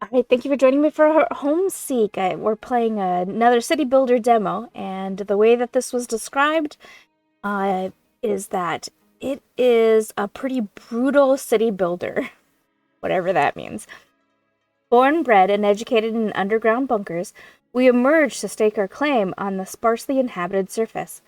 All right, thank you for joining me for Homeseek. We're playing another city builder demo, and the way that this was described is that it is a pretty brutal city builder, whatever that means. Born, bred, and educated in underground bunkers, we emerge to stake our claim on the sparsely inhabited surface.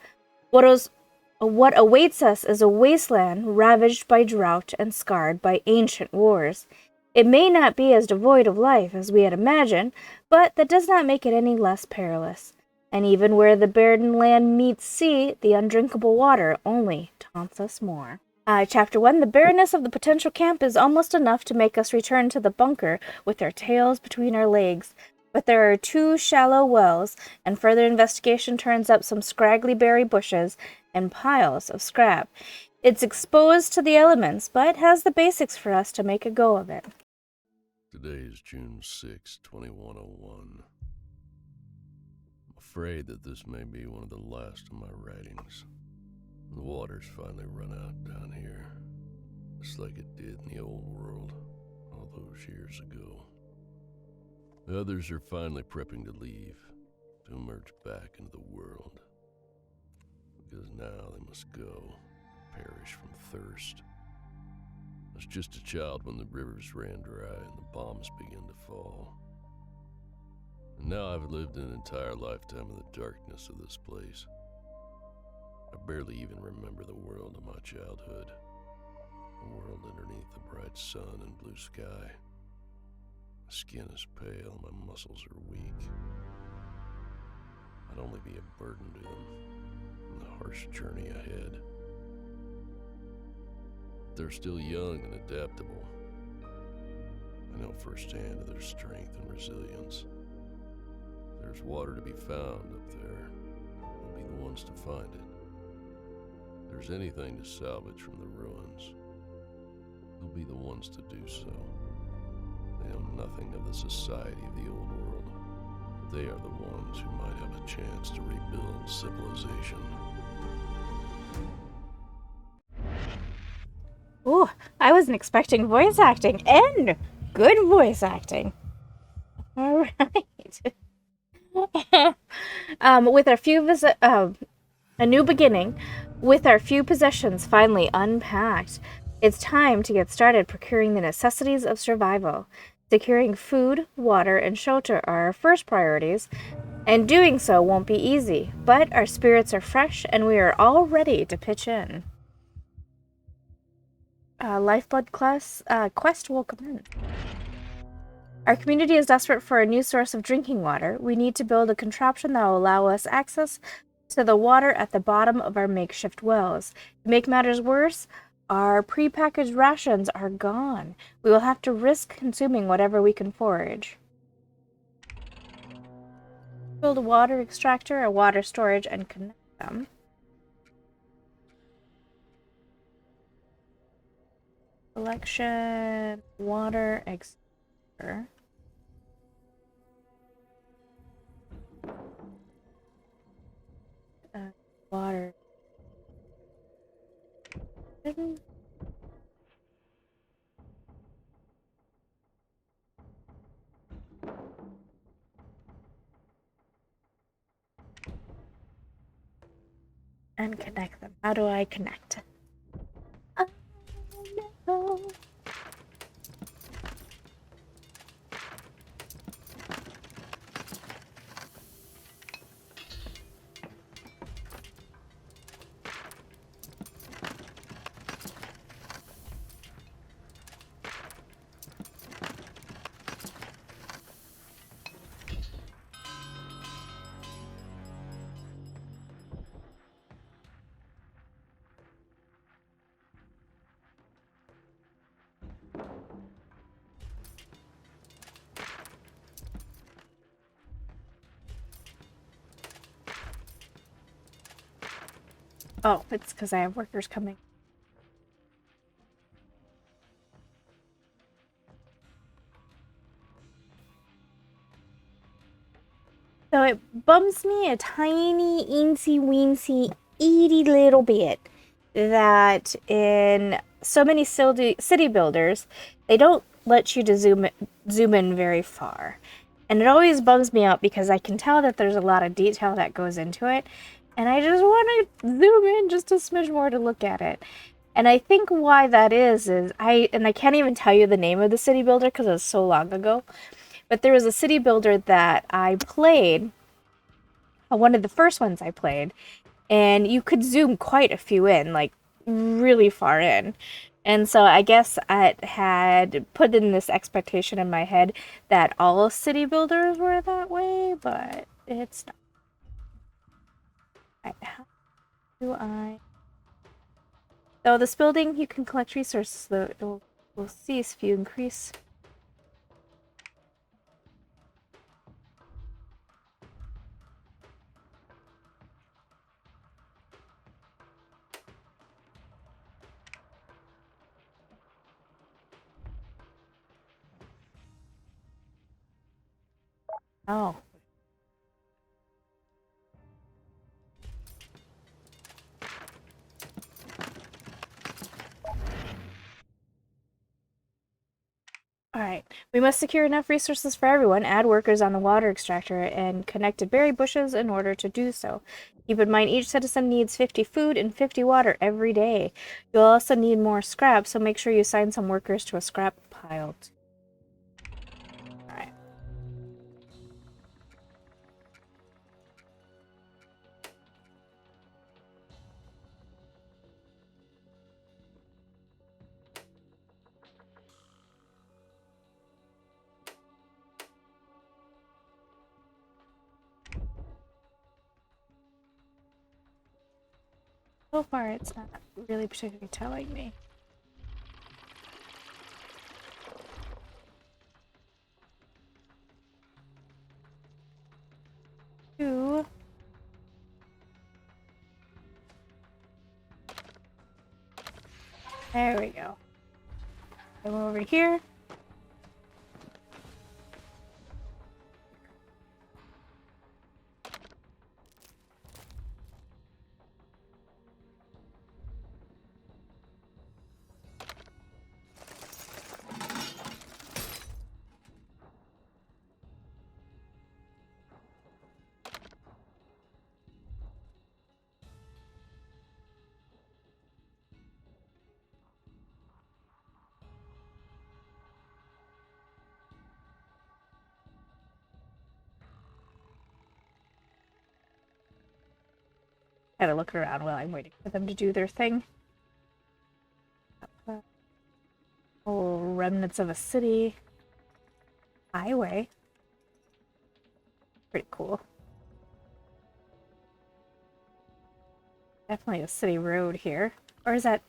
What awaits us is a wasteland ravaged by drought and scarred by ancient wars. It may not be as devoid of life as we had imagined, but that does not make it any less perilous. And even where the barren land meets sea, the undrinkable water only taunts us more. Chapter 1. The barrenness of the potential camp is almost enough to make us return to the bunker with our tails between our legs. But there are 2 shallow wells, and further investigation turns up some scraggly berry bushes and piles of scrap. It's exposed to the elements, but has the basics for us to make a go of it. Today is June 6, 2101. I'm afraid that this may be one of the last of my writings. The water's finally run out down here, just like it did in the old world all those years ago. The others are finally prepping to leave, to emerge back into the world. Because now they must go, perish from thirst. I was just a child when the rivers ran dry and the bombs began to fall. And now I've lived an entire lifetime in the darkness of this place. I barely even remember the world of my childhood. A world underneath the bright sun and blue sky. My skin is pale, my muscles are weak. I'd only be a burden to them in the harsh journey ahead. They're still young and adaptable. I know firsthand of their strength and resilience. If there's water to be found up there, they'll be the ones to find it. If there's anything to salvage from the ruins, they'll be the ones to do so. They know nothing of the society of the old world. They are the ones who might have a chance to rebuild civilization. Ooh, I wasn't expecting voice acting, and good voice acting. All right. With a new beginning, with our few possessions finally unpacked, it's time to get started procuring the necessities of survival. Securing food, water, and shelter are our first priorities, and doing so won't be easy, but our spirits are fresh and we are all ready to pitch in. Lifeblood quest will come in. Our community is desperate for a new source of drinking water. We need to build a contraption that will allow us access to the water at the bottom of our makeshift wells. To make matters worse, our prepackaged rations are gone. We will have to risk consuming whatever we can forage. Build a water extractor, a water storage, and connect them. Collection, water extractor. Water. And connect them. How do I connect? Oh, no. Oh, it's because I have workers coming. So it bums me a tiny, eensy-weensy, itty little bit that in so many city builders, they don't let you to zoom in very far. And it always bums me out because I can tell that there's a lot of detail that goes into it. And I just want to zoom in just a smidge more to look at it. And I think why that is I can't even tell you the name of the city builder because it was so long ago. But there was a city builder that I played, one of the first ones I played, and you could zoom quite a few in, like really far in. And so I guess I had put in this expectation in my head that all city builders were that way, but it's not. Right, how do I... So this building, you can collect resources, though it will cease if you increase. Oh. Alright, we must secure enough resources for everyone, add workers on the water extractor, and connected berry bushes in order to do so. Keep in mind each citizen needs 50 food and 50 water every day. You'll also need more scrap, so make sure you assign some workers to a scrap pile. Alright. So far, it's not really particularly telling me. Two. There we go. Go over here. Gotta look around while I'm waiting for them to do their thing. Oh, remnants of a city. Highway. Pretty cool. Definitely a city road here. Or is that...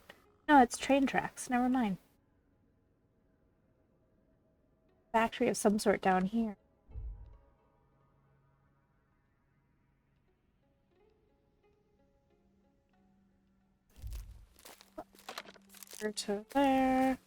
No, it's train tracks. Never mind. Factory of some sort down here. Over to there.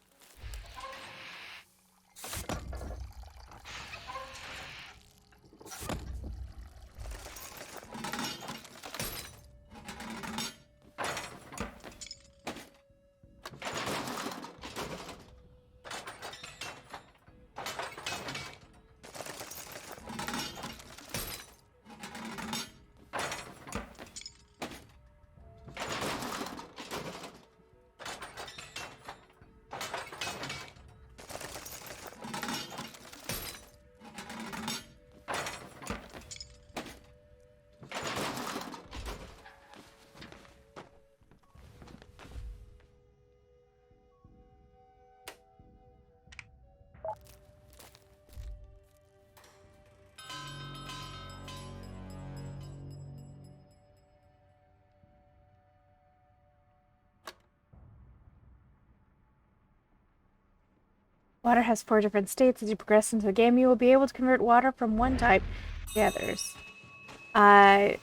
Water has 4 different states. As you progress into the game, you will be able to convert water from one type to the others. A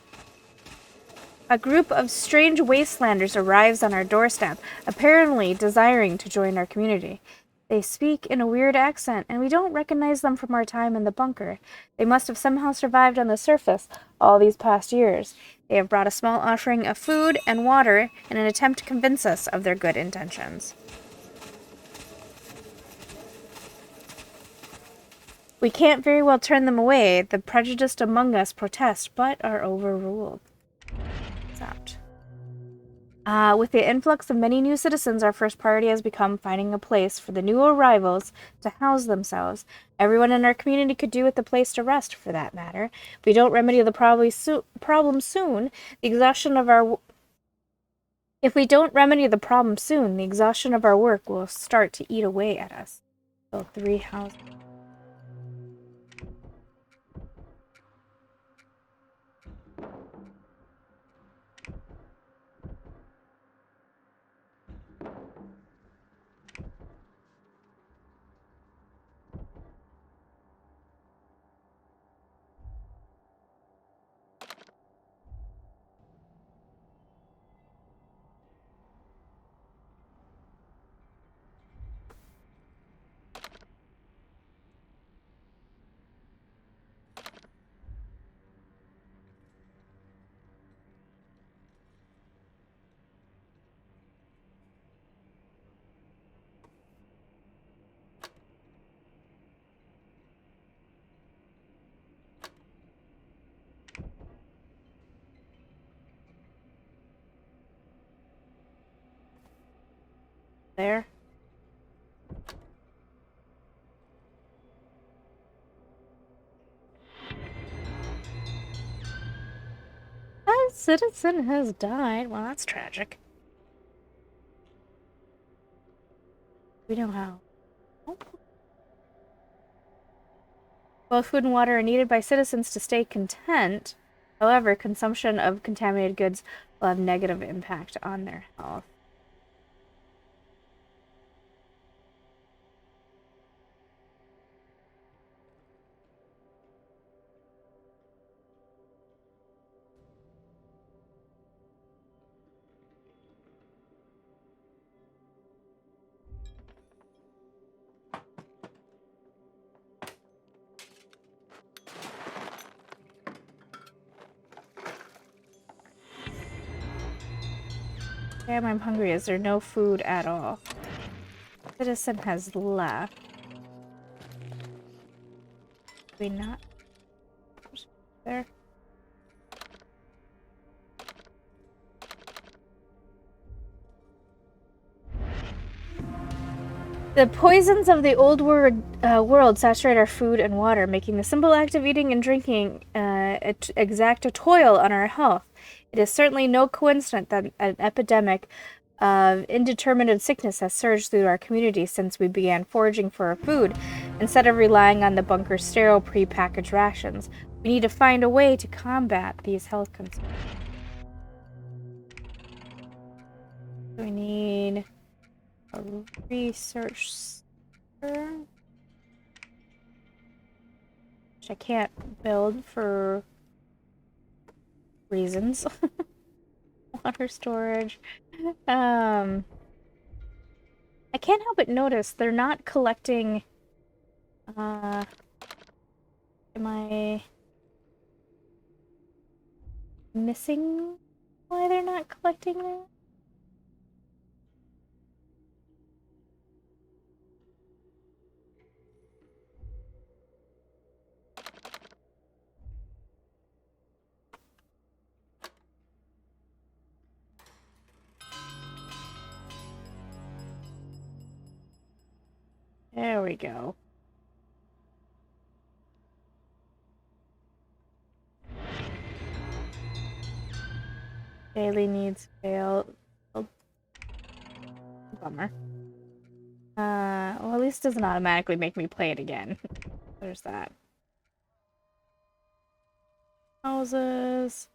group of strange wastelanders arrives on our doorstep, apparently desiring to join our community. They speak in a weird accent, and we don't recognize them from our time in the bunker. They must have somehow survived on the surface all these past years. They have brought a small offering of food and water in an attempt to convince us of their good intentions. We can't very well turn them away. The prejudiced among us protest, but are overruled. Stopped. With the influx of many new citizens, our first priority has become finding a place for the new arrivals to house themselves. Everyone in our community could do with a place to rest, for that matter. If we don't remedy the problem soon, the exhaustion of our if we don't remedy the problem soon, the exhaustion of our work will start to eat away at us. So 3 houses. There. A citizen has died. Well, that's tragic. We know how. Both food and water are needed by citizens to stay content. However, consumption of contaminated goods will have negative impact on their health. Damn, I'm hungry. Is there no food at all? Citizen has left. We not there? The poisons of the old world saturate our food and water, making the simple act of eating and drinking exact a toll on our health. It is certainly no coincidence that an epidemic of indeterminate sickness has surged through our community since we began foraging for our food, instead of relying on the bunker's sterile pre-packaged rations. We need to find a way to combat these health concerns. We need a research center, which I can't build for reasons. Water storage. I can't help but notice they're not collecting. Am I missing why they're not collecting that? There we go. Daily needs failed. Oh, bummer. Well, at least it doesn't automatically make me play it again. There's that. Houses.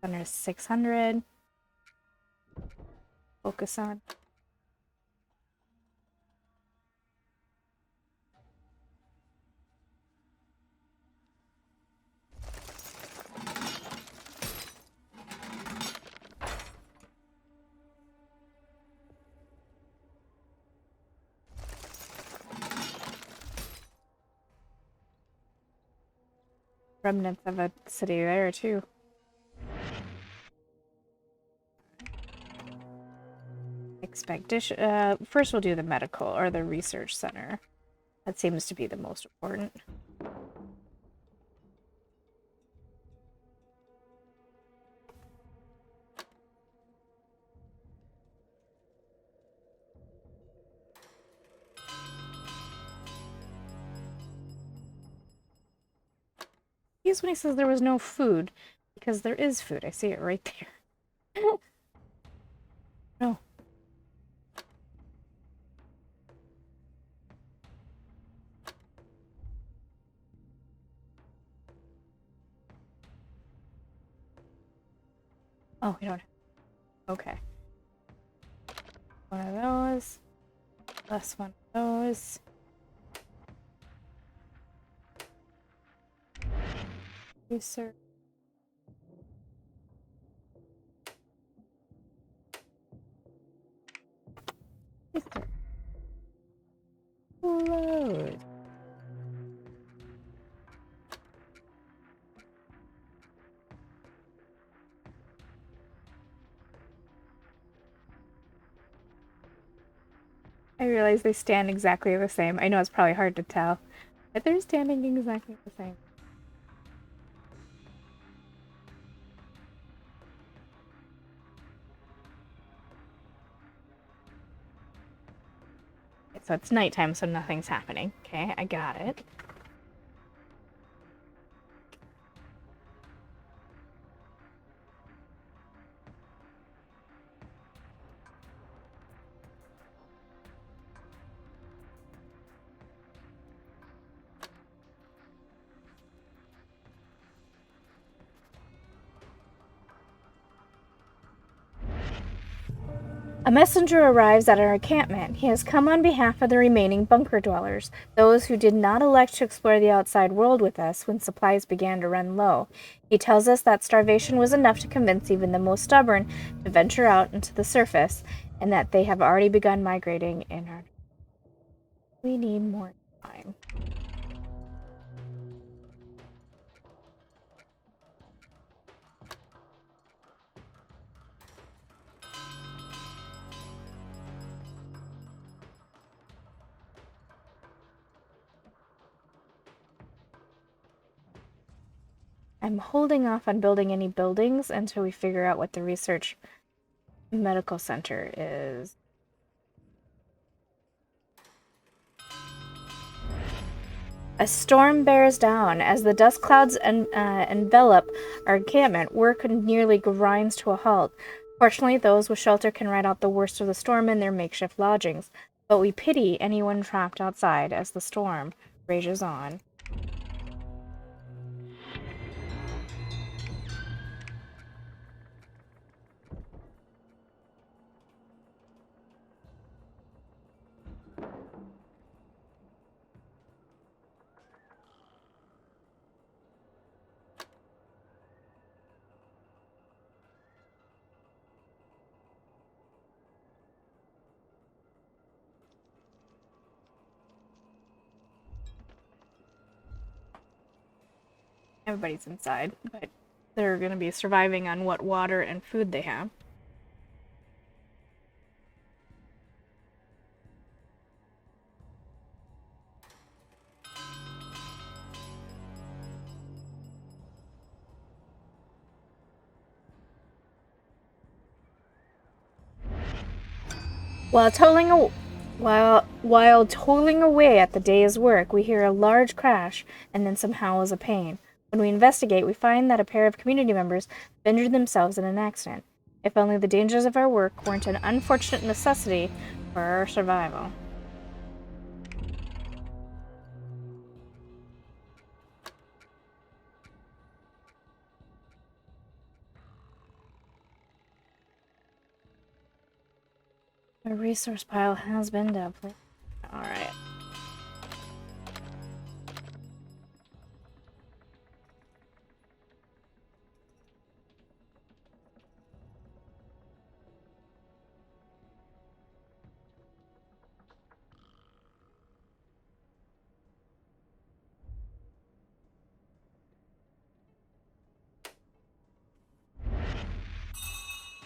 Under 600. Focus on. remnants of a city there, too. Expedition. First we'll do the medical or the research center. That seems to be the most important. He's when he says there was no food, because there is food. I see it right there. No. Oh, we don't have. Okay. One of those. Plus one of those. Research. Research. Load. I realize they stand exactly the same. I know it's probably hard to tell, but they're standing exactly the same. Okay, so it's nighttime, so nothing's happening. Okay, I got it. A messenger arrives at our encampment. He has come on behalf of the remaining bunker dwellers, those who did not elect to explore the outside world with us when supplies began to run low. He tells us that starvation was enough to convince even the most stubborn to venture out into the surface, and that they have already begun migrating in our... We need more time. I'm holding off on building any buildings until we figure out what the research medical center is. A storm bears down. As the dust clouds envelop our encampment, work nearly grinds to a halt. Fortunately, those with shelter can ride out the worst of the storm in their makeshift lodgings, but we pity anyone trapped outside as the storm rages on. Everybody's inside, but they're going to be surviving on what water and food they have. While toiling away at the day's work, we hear a large crash and then some howls of pain. When we investigate, we find that a pair of community members have injured themselves in an accident. If only the dangers of our work weren't an unfortunate necessity for our survival. The resource pile has been depleted. Alright.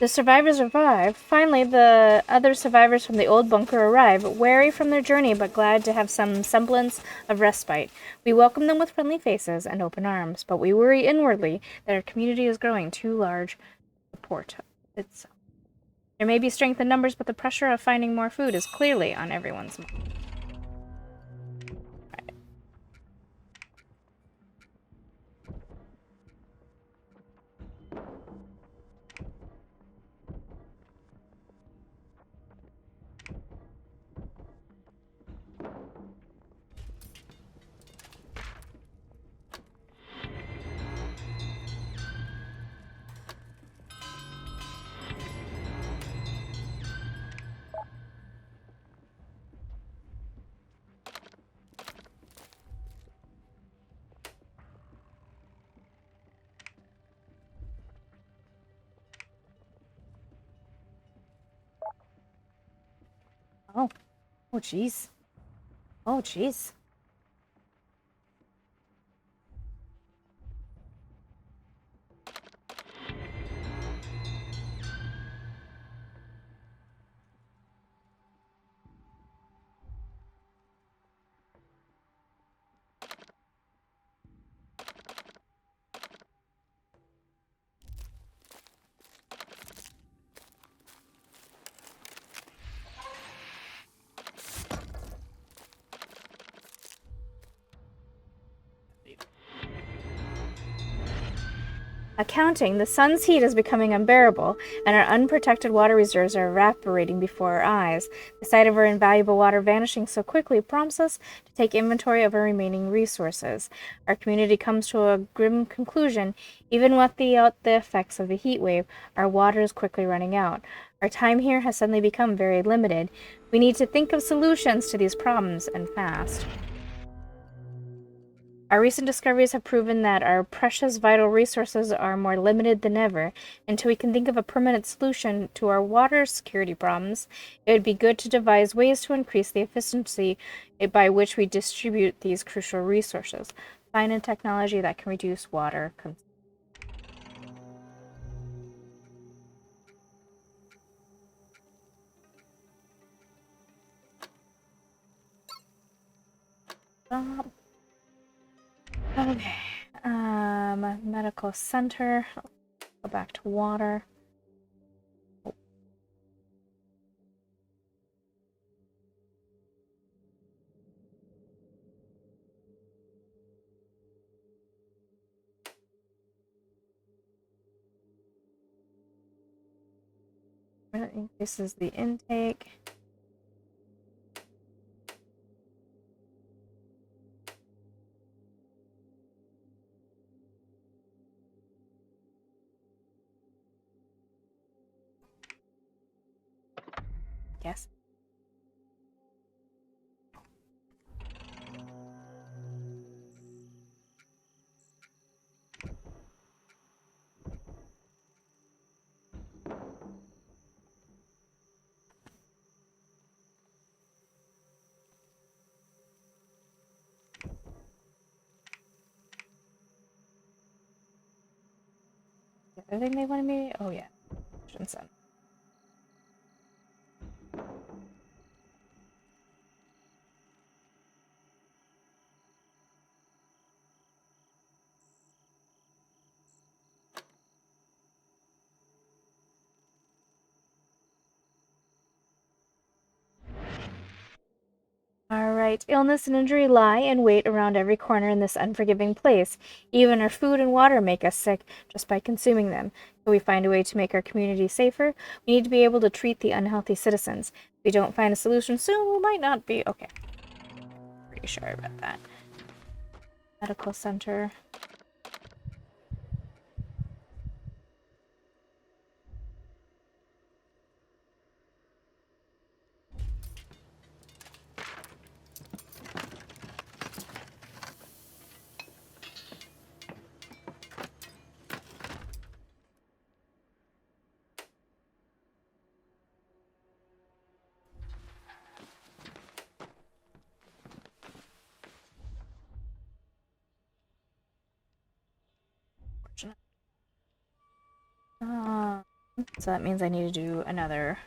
The survivors arrive. Finally, the other survivors from the old bunker arrive, weary from their journey but glad to have some semblance of respite. We welcome them with friendly faces and open arms, but we worry inwardly that our community is growing too large to support itself. There may be strength in numbers, but the pressure of finding more food is clearly on everyone's mind. Oh. Oh, jeez. Oh, jeez. Accounting, the sun's heat is becoming unbearable, and our unprotected water reserves are evaporating before our eyes. The sight of our invaluable water vanishing so quickly prompts us to take inventory of our remaining resources. Our community comes to a grim conclusion. Even without the effects of the heat wave, our water is quickly running out. Our time here has suddenly become very limited. We need to think of solutions to these problems, and fast. Our recent discoveries have proven that our precious vital resources are more limited than ever. Until we can think of a permanent solution to our water security problems, it would be good to devise ways to increase the efficiency by which we distribute these crucial resources. Find a technology that can reduce water consumption. Okay. Medical center. Go back to water. It increases the intake. Yes. The other thing they wanted me. Oh yeah. Sun. Alright, illness and injury lie in wait around every corner in this unforgiving place. Even our food and water make us sick just by consuming them. Can we find a way to make our community safer? We need to be able to treat the unhealthy citizens. If we don't find a solution soon, we might not be okay. Pretty sure about that. Medical center. Fortunate. So that means I need to do another.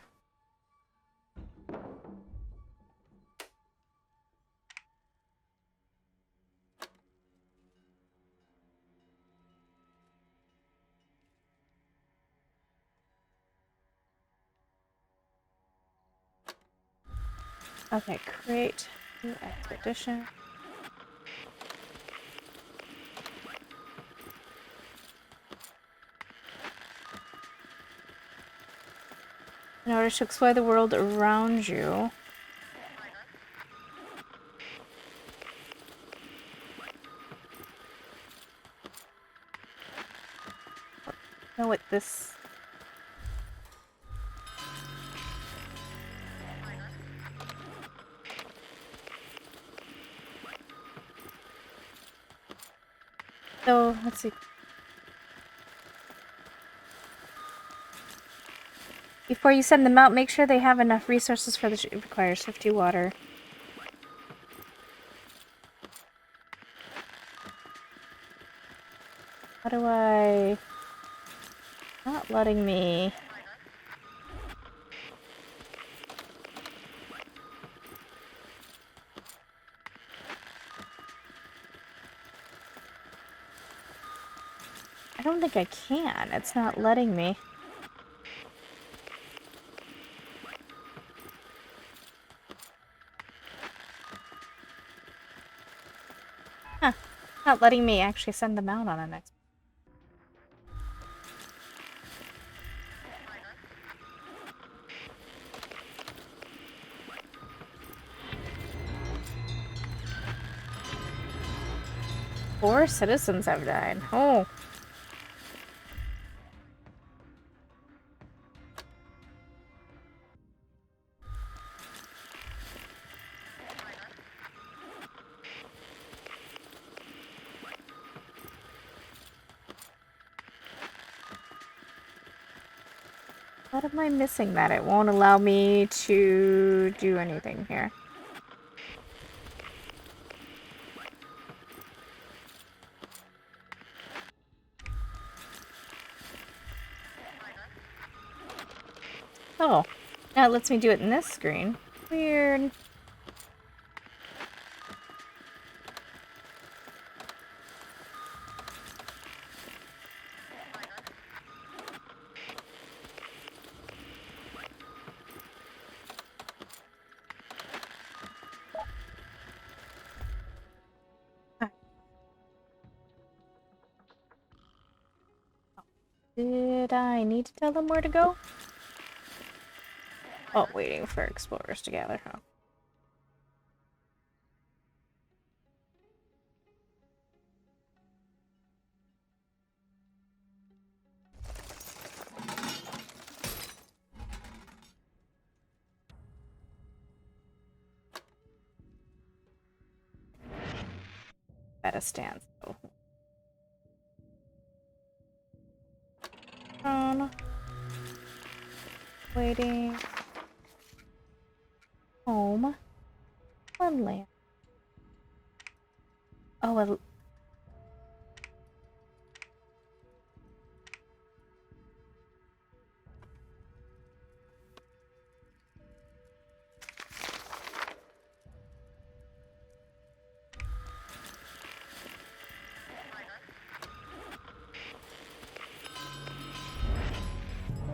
Okay, create new expedition. In order to explore the world around you. Know what this. So let's see. Before you send them out, make sure they have enough resources for the. It requires 50 water. How do I? Not letting me. I don't think I can. It's not letting me. Huh. Not letting me actually send them out on an next. Four citizens have died. Oh. What am I missing that it won't allow me to do anything here? Oh, now it lets me do it in this screen. Weird. Did I need to tell them where to go? Oh, waiting for explorers to gather, huh? At a stand. So. Waiting. Home. One land. Oh,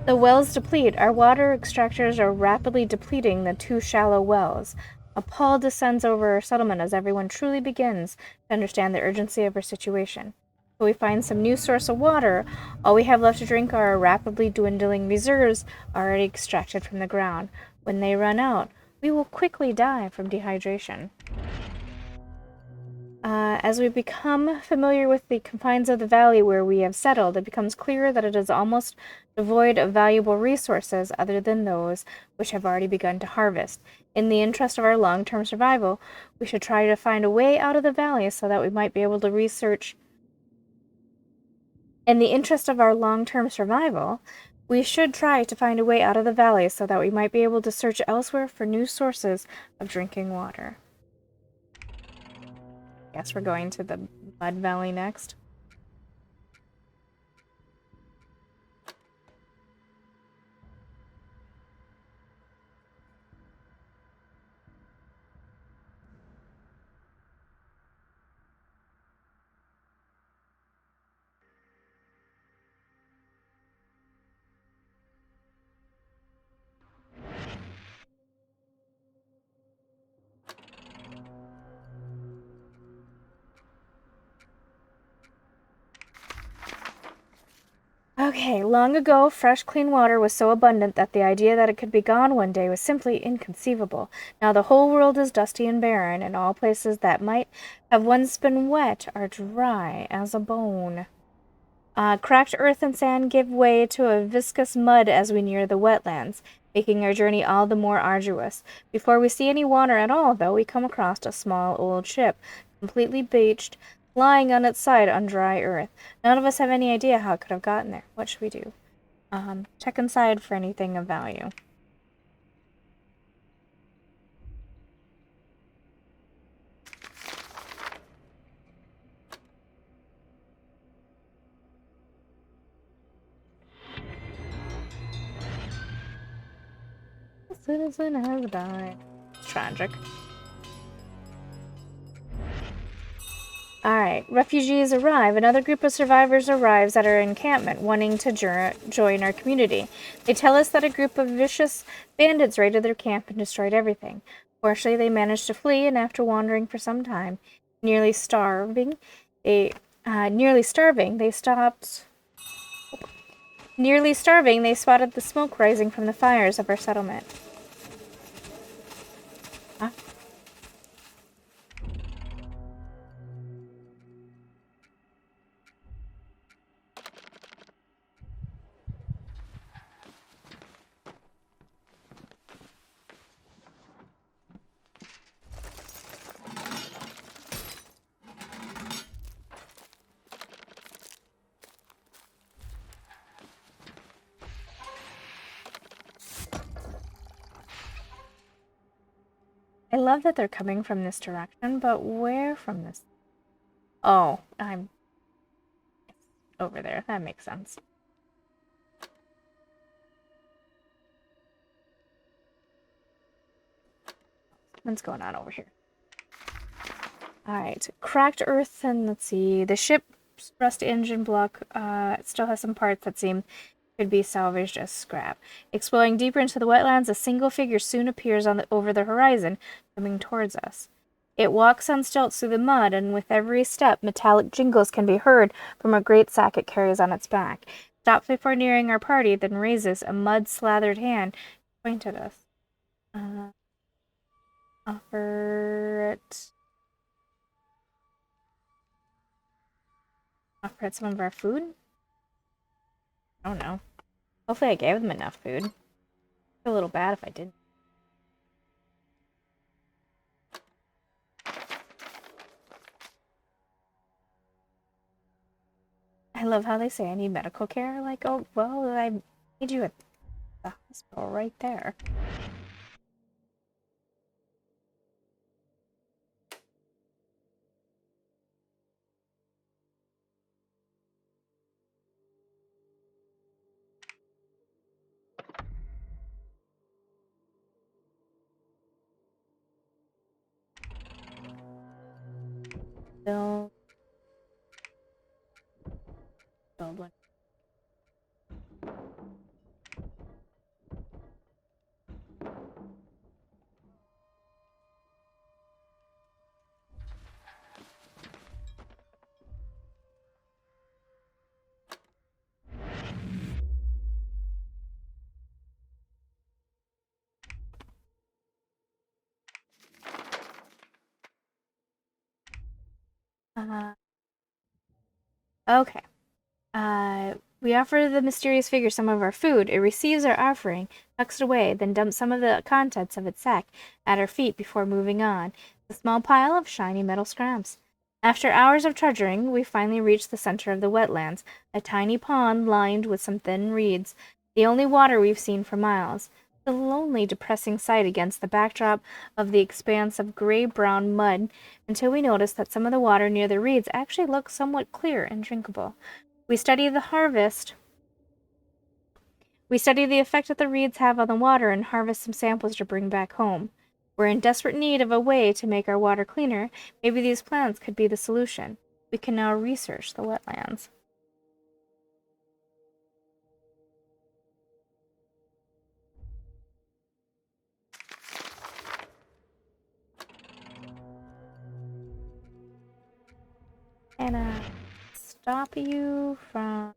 the wells deplete. Our water extractors are rapidly depleting the too shallow wells. A pall descends over our settlement as everyone truly begins to understand the urgency of our situation. Till we find some new source of water, all we have left to drink are our rapidly dwindling reserves already extracted from the ground. When they run out, we will quickly die from dehydration. As we become familiar with the confines of the valley where we have settled, it becomes clear that it is almost devoid of valuable resources other than those which have already begun to harvest. In the interest of our long-term survival, we should try to find a way out of the valley so that we might be able to research. In the interest of our long-term survival, we should try to find a way out of the valley so that we might be able to search elsewhere for new sources of drinking water. Guess we're going to the Mud Valley next. Okay, long ago, fresh, clean water was so abundant that the idea that it could be gone one day was simply inconceivable. Now the whole world is dusty and barren, and all places that might have once been wet are dry as a bone. Cracked earth and sand give way to a viscous mud as we near the wetlands, making our journey all the more arduous. Before we see any water at all, though, we come across a small old ship, completely beached, lying on its side on dry earth. None of us have any idea how it could have gotten there. What should we do? Check inside for anything of value. The citizen has died. Tragic. Alright, refugees arrive. Another group of survivors arrives at our encampment, wanting to join our community. They tell us that a group of vicious bandits raided their camp and destroyed everything. Fortunately, they managed to flee, and after wandering for some time, nearly starving, they stopped. Nearly starving, they spotted the smoke rising from the fires of our settlement. Huh? I love that they're coming from this direction, but where from this? Oh, I'm over there. That makes sense. What's going on over here? Alright, cracked earth, and let's see. The ship's rusty engine block still has some parts that seem could be salvaged as scrap. Exploring deeper into the wetlands, a single figure soon appears over the horizon, coming towards us. It walks on stilts through the mud, and with every step, metallic jingles can be heard from a great sack it carries on its back. Stops before nearing our party, then raises a mud-slathered hand to point at us. Offer it some of our food? I don't know. Hopefully I gave them enough food. I feel a little bad if I didn't. I love how they say I need medical care. Like, oh, well, I need you at the hospital right there. Build one. Okay. We offer the mysterious figure some of our food. It receives our offering, tucks it away, then dumps some of the contents of its sack at our feet before moving on. A small pile of shiny metal scraps. After hours of trudging, we finally reach the center of the wetlands, a tiny pond lined with some thin reeds, the only water we've seen for miles. It's a lonely, depressing sight against the backdrop of the expanse of gray-brown mud, until we notice that some of the water near the reeds actually looks somewhat clear and drinkable. We study the effect that the reeds have on the water and harvest some samples to bring back home. We're in desperate need of a way to make our water cleaner. Maybe these plants could be the solution. We can now research the wetlands. And stop you from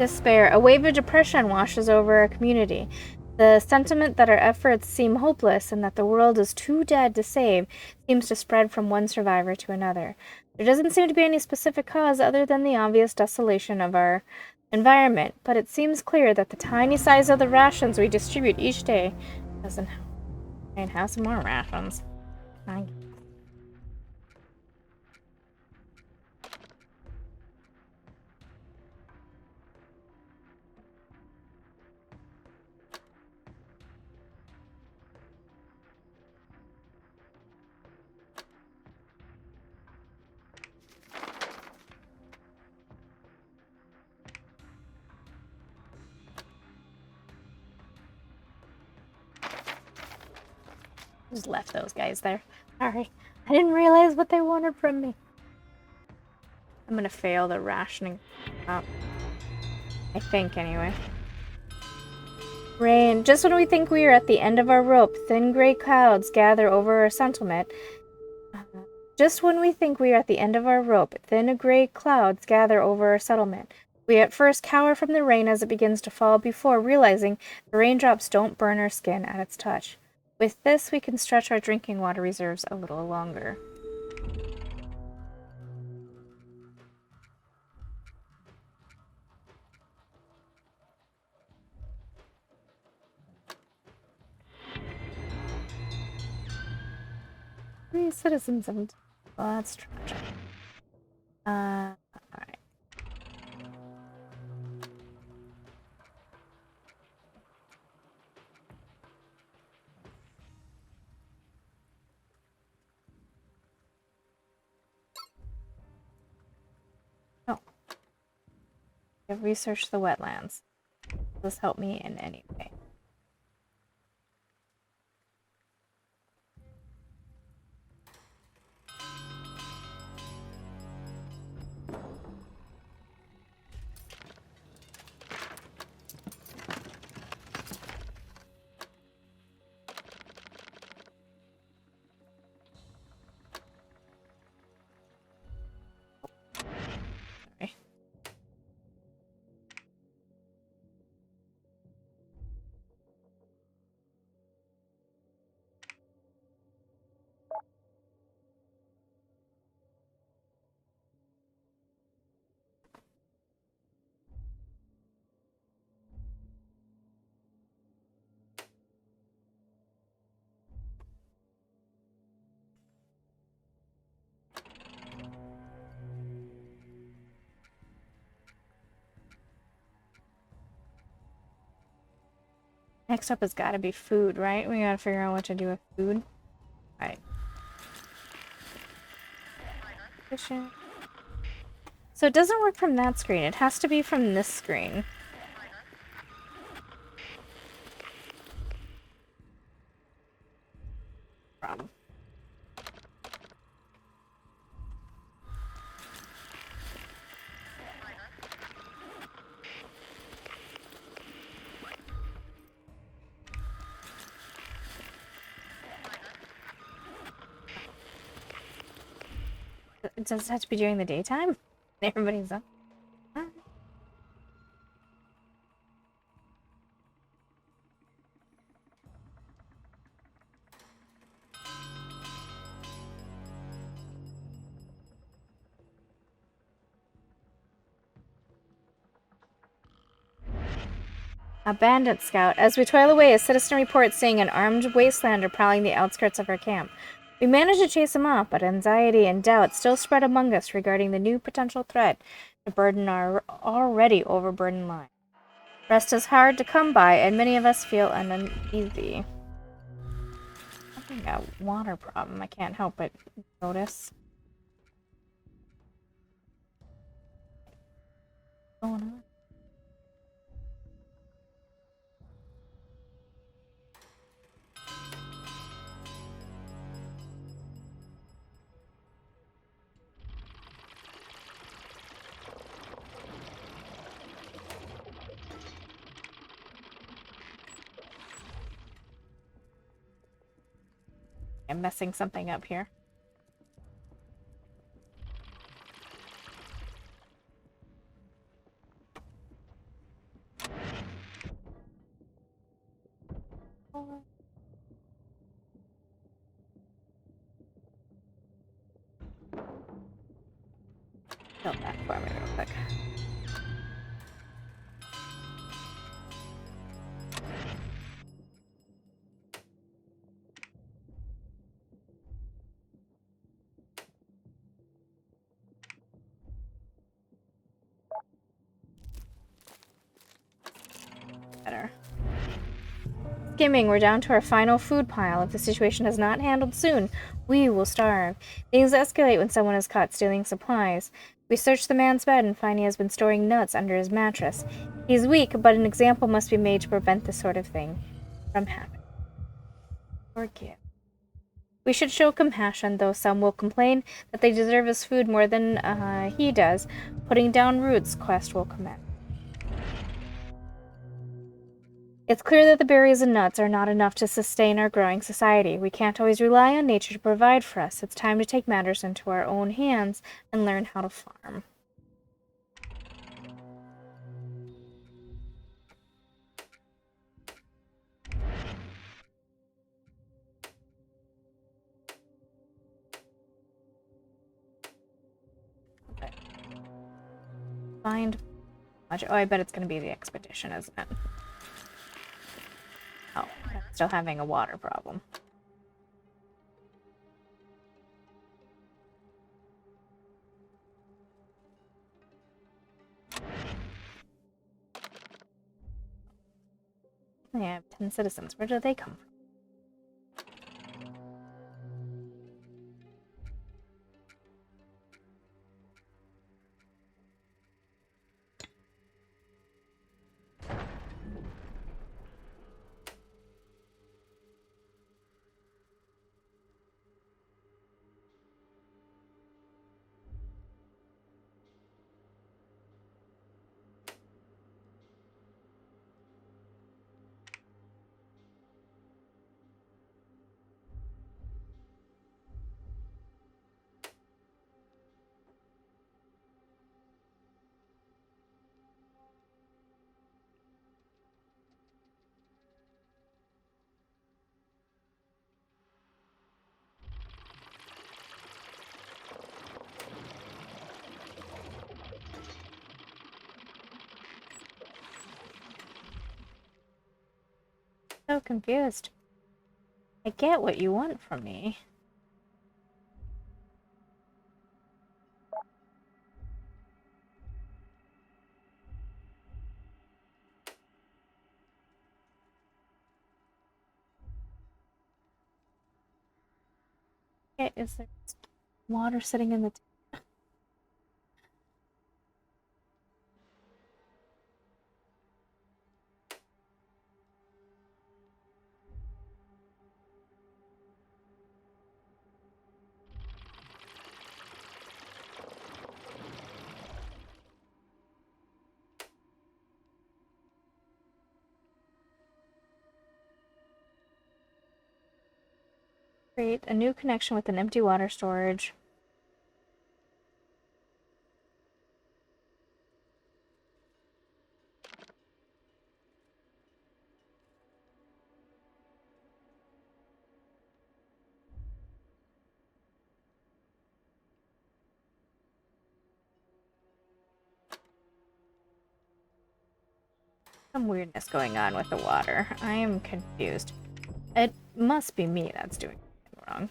Despair. A wave of depression washes over our community. The sentiment that our efforts seem hopeless and that the world is too dead to save seems to spread from one survivor to another. There doesn't seem to be any specific cause other than the obvious desolation of our environment, but it seems clear that the tiny size of the rations we distribute each day doesn't have some more rations. Just left those guys there. Sorry. I didn't realize what they wanted from me. I'm gonna fail the rationing up. I think, anyway. Rain. Just when we think we are at the end of our rope, thin gray clouds gather over our settlement. Just when we think we are at the end of our rope, thin gray clouds gather over our settlement. We at first cower from the rain as it begins to fall before realizing the raindrops don't burn our skin at its touch. With this, we can stretch our drinking water reserves a little longer. Three citizens of... Well, that's tragic. Alright. Oh. I've researched the wetlands. Does this help me in any way? Next up has got to be food, right? We gotta figure out what to do with food. Alright. Fishing. So it doesn't work from that screen. It has to be from this screen. Problem. Does it have to be during the daytime? Everybody's up. A bandit scout. As we toil away, a citizen reports seeing an armed wastelander prowling the outskirts of our camp. We manage to chase him off, but anxiety and doubt still spread among us regarding the new potential threat to burden our already overburdened lives. Rest is hard to come by, and many of us feel uneasy. Having a water problem, I can't help but notice. What's going on? I'm messing something up here. Oh, fill that for me real quick. Better. Skimming, we're down to our final food pile. If the situation is not handled soon, we will starve. Things escalate when someone is caught stealing supplies. We search the man's bed and find he has been storing nuts under his mattress. He's weak, but an example must be made to prevent this sort of thing from happening. Forgive. We should show compassion, though some will complain that they deserve his food more than he does. Putting down roots, quest will commence. It's clear that the berries and nuts are not enough to sustain our growing society. We can't always rely on nature to provide for us. It's time to take matters into our own hands and learn how to farm. Okay. Find much. Oh, I bet it's going to be the expedition, isn't it? Oh, I'm still having a water problem. I have 10 citizens. Where do they come from? So confused. I get what you want from me. Okay, is there water sitting in the Create a new connection with an empty water storage. Some weirdness going on with the water. I am confused. It must be me that's doing something wrong.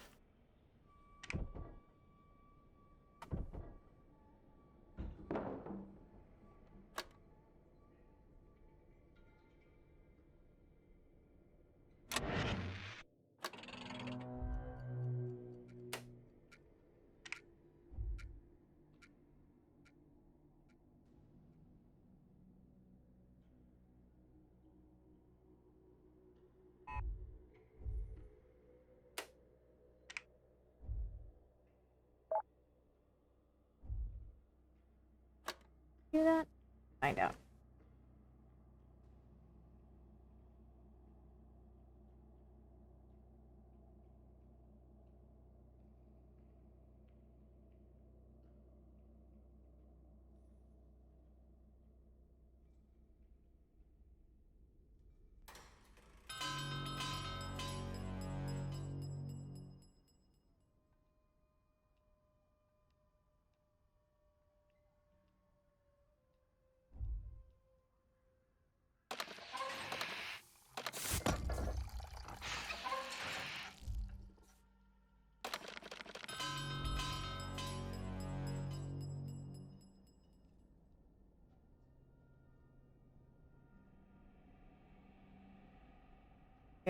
Do that? Find out.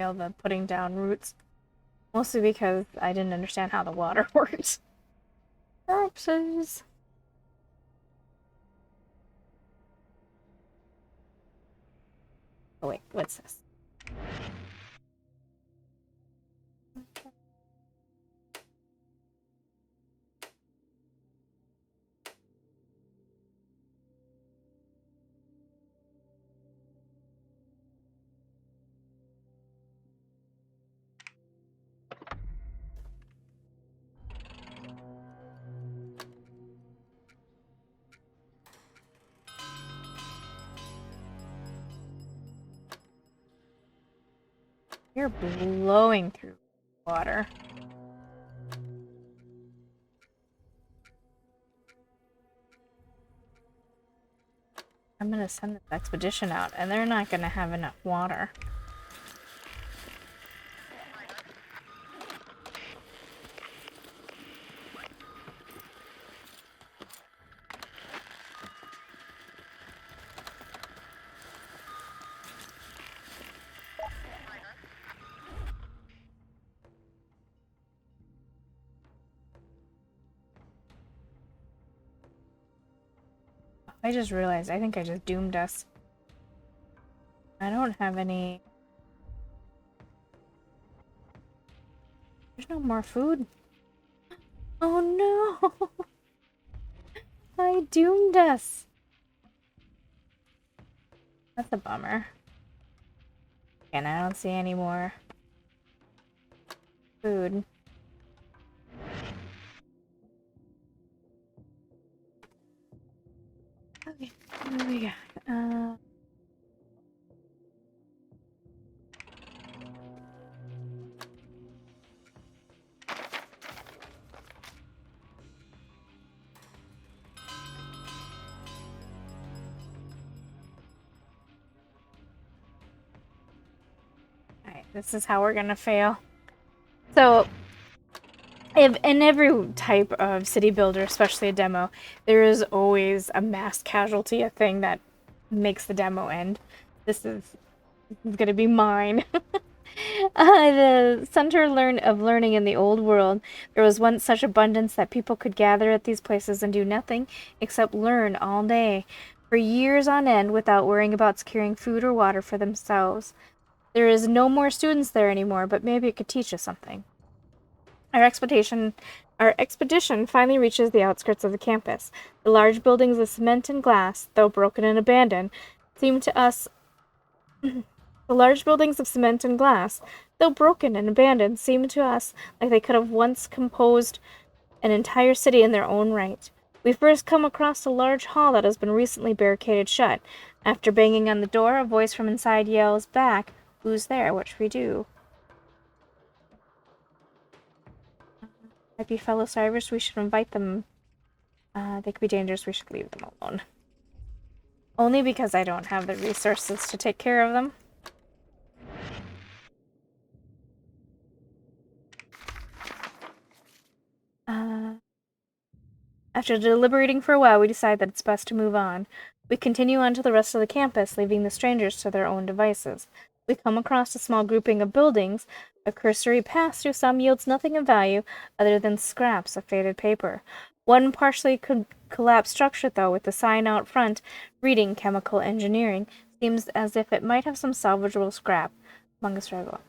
fail the putting down roots. Mostly because I didn't understand how the water worked. Oopsies. Oh wait, what's this? You're blowing through water. I'm gonna send this expedition out, and they're not gonna have enough water. I just realized, I think I just doomed us. I don't have any... There's no more food. Oh no! I doomed us! That's a bummer. And I don't see any more food. Okay, what do we got? Alright, this is how we're gonna fail. So, if in every type of city builder, especially a demo, there is always a mass casualty, a thing that makes the demo end. This is gonna be mine. The center of learning in the old world. There was once such abundance that people could gather at these places and do nothing except learn all day, for years on end, without worrying about securing food or water for themselves. There is no more students there anymore, but maybe it could teach us something. Our expedition finally reaches the outskirts of the campus. The large buildings of cement and glass, though broken and abandoned, seem to us The large buildings of cement and glass, though broken and abandoned, seem to us like they could have once composed an entire city in their own right. We first come across a large hall that has been recently barricaded shut. After banging on the door, a voice from inside yells back, "Who's there?" Which we do. Might be fellow survivors. We should invite them. They could be dangerous. We should leave them alone. Only because I don't have the resources to take care of them. After deliberating for a while, we decide that it's best to move on. We continue on to the rest of the campus, leaving the strangers to their own devices. We come across a small grouping of buildings. A cursory pass through some yields nothing of value other than scraps of faded paper. One partially collapsed structure, though, with the sign out front reading Chemical Engineering, seems as if it might have some salvageable scrap among the struggle.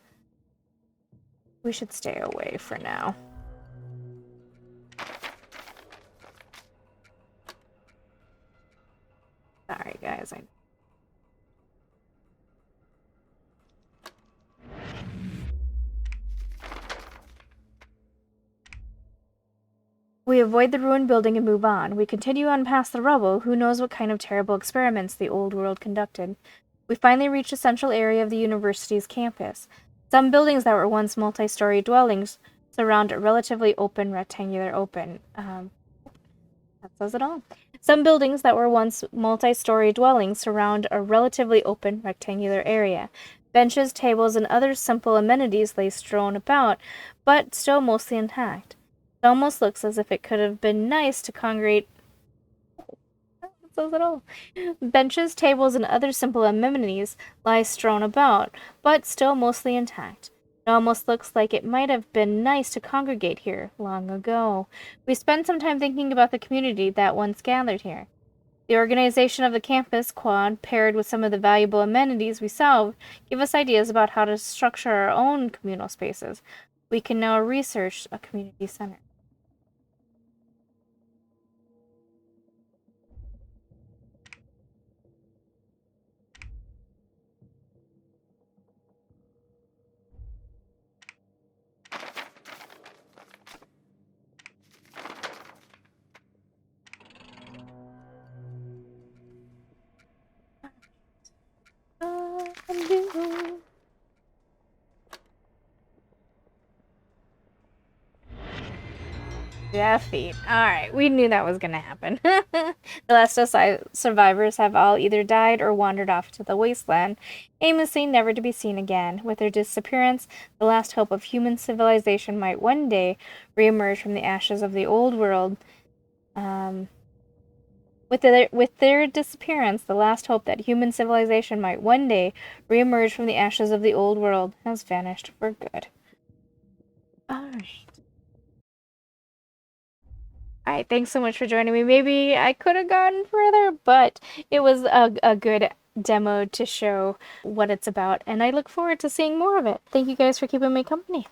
We should stay away for now. Sorry, guys. We avoid the ruined building and move on. We continue on past the rubble. Who knows what kind of terrible experiments the old world conducted. We finally reach the central area of the university's campus. Some buildings that were once multi-story dwellings surround a relatively open rectangular that says it all. Some buildings that were once multi-story dwellings surround a relatively open rectangular area. Benches, tables, and other simple amenities lay strewn about, but still mostly intact. It almost looks as if it could have been nice to congregate Says it all. Benches, tables, and other simple amenities lie strewn about, but still mostly intact. It almost looks like it might have been nice to congregate here long ago. We spent some time thinking about the community that once gathered here. The organization of the campus quad, paired with some of the valuable amenities we solved, give us ideas about how to structure our own communal spaces. We can now research a community center. Defeat. Alright, we knew that was gonna happen. The last survivors have all either died or wandered off to the wasteland, aimlessly never to be seen again. With their disappearance, the last hope of human civilization might one day reemerge from the ashes of the old world. With their disappearance, the last hope that human civilization might one day reemerge from the ashes of the old world has vanished for good. Alright. Alright, thanks so much for joining me. Maybe I could have gone further, but it was a good demo to show what it's about, and I look forward to seeing more of it. Thank you guys for keeping me company.